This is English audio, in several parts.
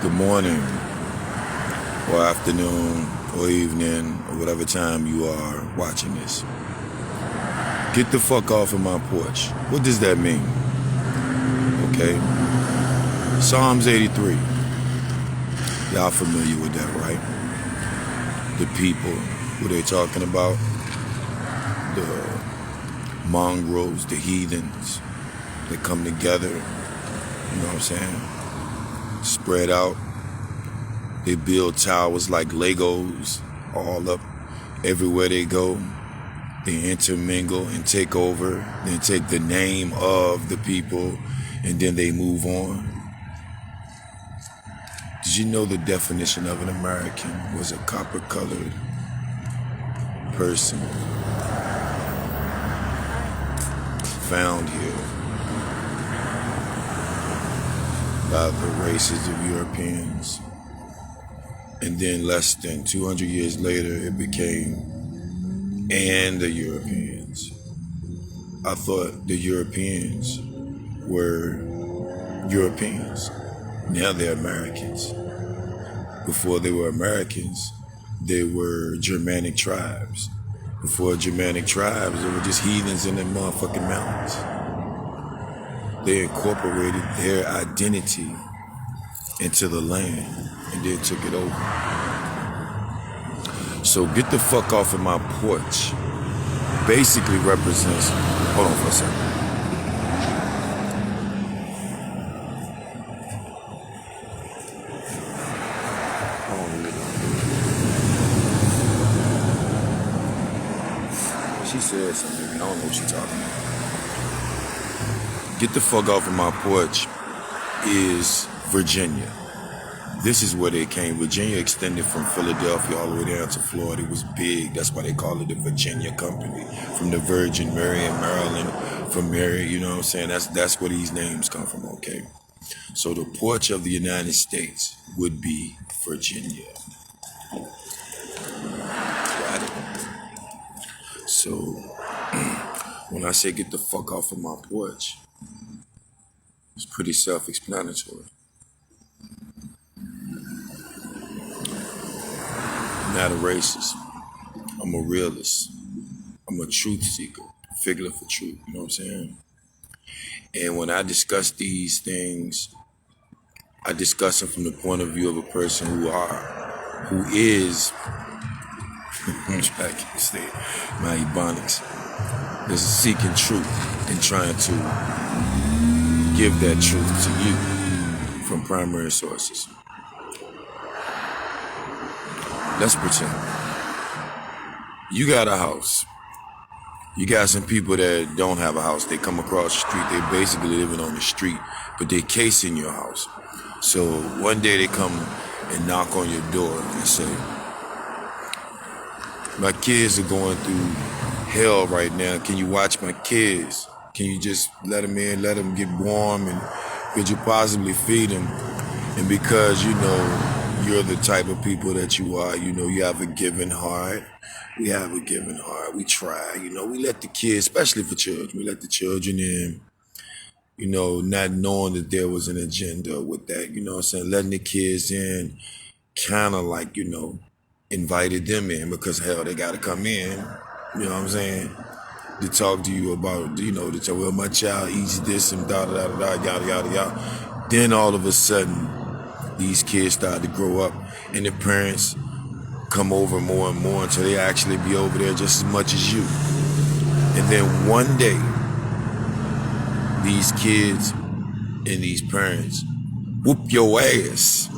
Good morning, or afternoon, or evening, or whatever time you are watching this. Get the fuck off of my porch. What does that mean? Okay. Psalms 83. Y'all familiar with that, right? The people, who they talking about? The mongrels, the heathens that come together, you know what I'm saying? Spread out. They build towers like Legos all up everywhere they go. They intermingle and take over, then take the name of the people, and then they move on. Did you know the definition of an American was a copper-colored person found here by the races of Europeans? And then less than 200 years later, it became and the Europeans. I thought the Europeans were Europeans. Now they're Americans. Before they were Americans, they were Germanic tribes. Before Germanic tribes, they were just heathens in the motherfucking mountains. They incorporated their identity into the land and then took it over. So get the fuck off of my porch basically represents, hold on for a second. She said something, I don't know what she's talking about. Get the fuck off of my porch is Virginia. This is where they came. Virginia extended from Philadelphia all the way down to Florida. It was big. That's why they call it the Virginia Company. From the Virgin Mary and Maryland, from Mary, you know what I'm saying? That's where these names come from, okay? So the porch of the United States would be Virginia. Got it? So when I say get the fuck off of my porch, it's pretty self-explanatory. I'm not a racist. I'm a realist. I'm a truth seeker, figure for truth, you know what I'm saying? And when I discuss these things, I discuss them from the point of view of a person who is, I'm trying to stay my ebonics, is seeking truth and trying to give that truth to you from primary sources. Let's pretend. You got a house. You got some people that don't have a house. They come across the street. They basically living on the street, but they casing your house. So one day they come and knock on your door and say, my kids are going through hell right now. Can you watch my kids? Can you just let them in, let them get warm, and could you possibly feed them? And because, you know, you're the type of people that you are, you know, you have a giving heart. We have a giving heart. We try, you know, we let the kids, especially for children, we let the children in, you know, not knowing that there was an agenda with that, you know what I'm saying? Letting the kids in, kind of like, you know, invited them in because, hell, they got to come in, you know what I'm saying, to talk to you about, you know, to tell, well, my child eats this and da-da-da-da-da, yada, yada. Then all of a sudden, these kids start to grow up and the parents come over more and more until they actually be over there just as much as you. And then one day, these kids and these parents whoop your ass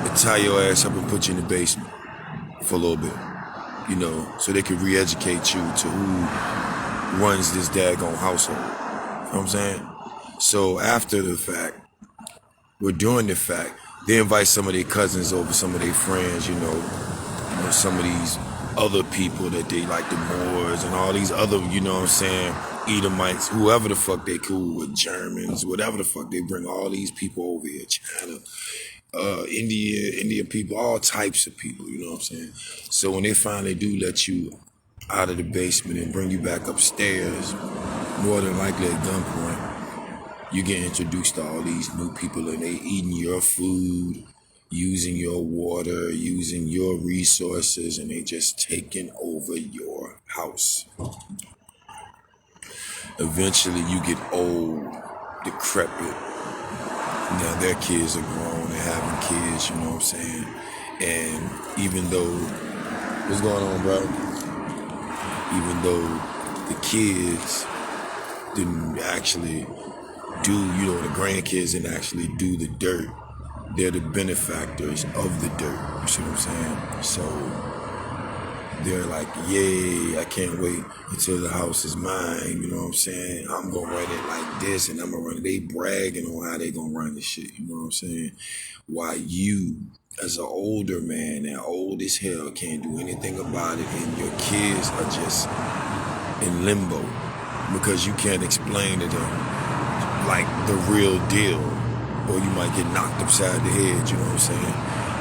and tie your ass up and put you in the basement for a little bit, you know, so they can re-educate you to who runs this daggone household. You know what I'm saying? So after the fact, we're doing the fact, they invite some of their cousins over, some of their friends, you know, some of these other people that they like, the Moors and all these other, you know what I'm saying, Edomites, whoever the fuck they cool with, Germans, whatever the fuck, they bring all these people over here, China, India people, all types of people, you know what I'm saying? So when they finally do let you out of the basement and bring you back upstairs, more than likely at gunpoint, You get introduced to all these new people and they eating your food, using your water, using your resources, and they just taking over your house. Eventually you get old, decrepit. Now their kids are grown, they're having kids, you know what I'm saying? And even though, what's going on, bro? Even though the kids didn't actually do, the grandkids didn't actually do the dirt, they're the benefactors of the dirt, you see what I'm saying? So they're like, yay, I can't wait until the house is mine, you know what I'm saying? I'm gonna run it like this and I'm gonna run it. They bragging on how they gonna run the shit, you know what I'm saying? While you, as an older man and old as hell, can't do anything about it, and your kids are just in limbo because you can't explain to them like the real deal, or you might get knocked upside the head, you know what I'm saying?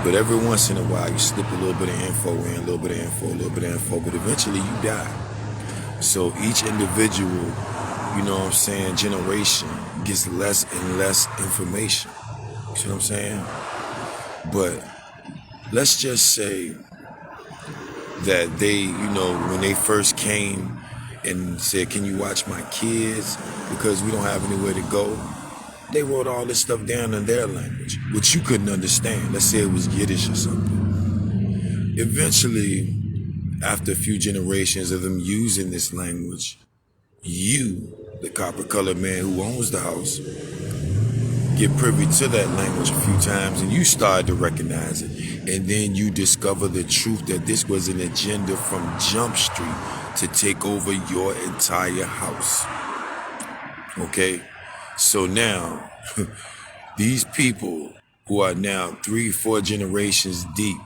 But every once in a while, you slip a little bit of info in, a little bit of info, a little bit of info, but eventually you die. So each individual, you know what I'm saying, generation gets less and less information. You see what I'm saying? But let's just say that they, when they first came and said, can you watch my kids? Because we don't have anywhere to go. They wrote all this stuff down in their language, which you couldn't understand. Let's say it was Yiddish or something. Eventually, after a few generations of them using this language, you, the copper-colored man who owns the house, get privy to that language a few times and you start to recognize it. And then you discover the truth that this was an agenda from Jump Street to take over your entire house. Okay? So now, these people who are now 3-4 generations deep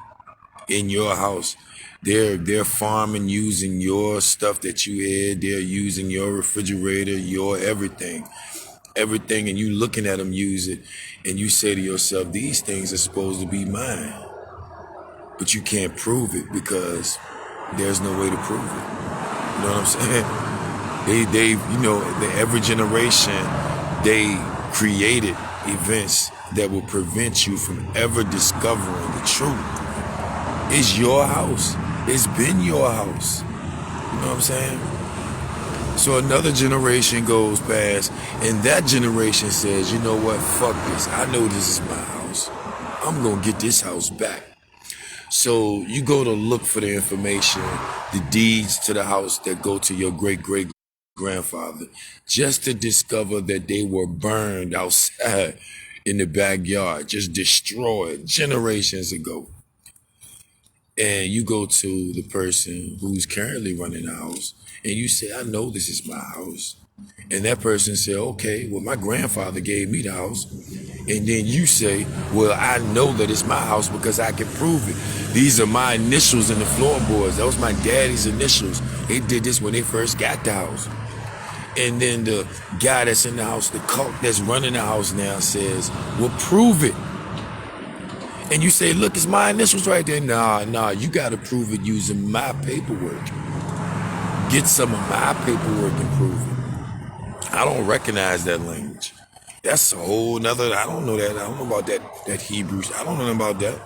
in your house, they're farming using your stuff that you had. They're using your refrigerator, your everything, and you looking at them use it, and you say to yourself, these things are supposed to be mine, but you can't prove it because there's no way to prove it. You know what I'm saying? Every generation, they created events that will prevent you from ever discovering the truth. It's your house. It's been your house. You know what I'm saying? So another generation goes past, and that generation says, you know what, fuck this. I know this is my house. I'm gonna get this house back. So you go to look for the information, the deeds to the house that go to your great-great-grandfather, just to discover that they were burned outside in the backyard, just destroyed generations ago. And you go to the person who's currently running the house and you say, I know this is my house. And that person said, okay, well, my grandfather gave me the house. And then you say, well, I know that it's my house because I can prove it. These are my initials in the floorboards. That was my daddy's initials. They did this when they first got the house. And then the guy that's in the house, the cult that's running the house now says, well, prove it. And you say, look, it's my initials right there. Nah, you got to prove it using my paperwork. Get some of my paperwork and prove it. I don't recognize that language. That's a whole nother, I don't know that. I don't know about that Hebrew. I don't know nothing about that.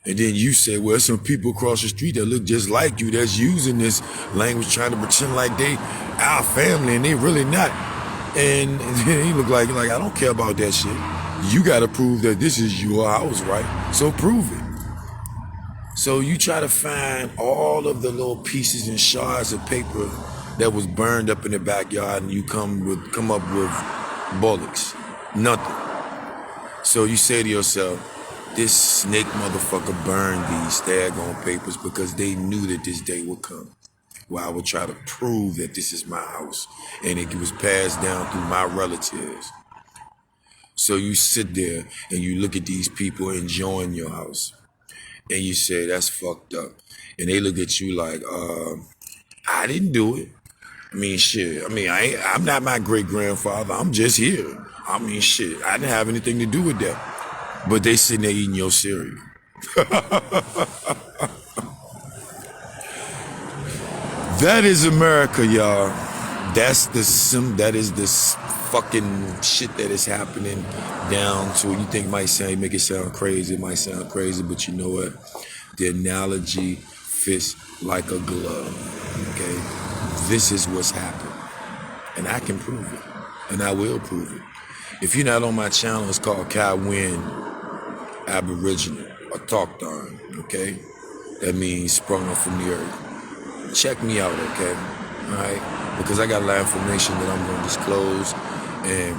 And then you say, well, some people across the street that look just like you that's using this language trying to pretend like they our family and they really not. And then he look like I don't care about that shit. You got to prove that this is your house, right? So prove it. So you try to find all of the little pieces and shards of paper that was burned up in the backyard, and you come up with bullets. Nothing. So you say to yourself, this snake motherfucker burned these daggone papers because they knew that this day would come. Well, I would try to prove that this is my house and it was passed down through my relatives. So you sit there and you look at these people enjoying your house and you say, that's fucked up. And they look at you like, I didn't do it. I mean, shit. I'm not my great-grandfather. I'm just here. I mean, shit. I didn't have anything to do with that. But they sitting there eating your cereal. That is America, y'all. That is the fucking shit that is happening down to you think make it sound crazy. It might sound crazy, but you know what? The analogy fits like a glove. Okay, this is what's happened, and I can prove it, and I will prove it. If you're not on my channel, it's called Kai Win Aboriginal or Talkdarn. Okay, that means sprung up from the earth. Check me out, okay? All right, because I got a lot of information that I'm gonna disclose, and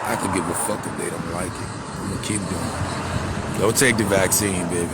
I could give a fuck if they don't like it. I'm gonna keep doing it. Don't take the vaccine, baby.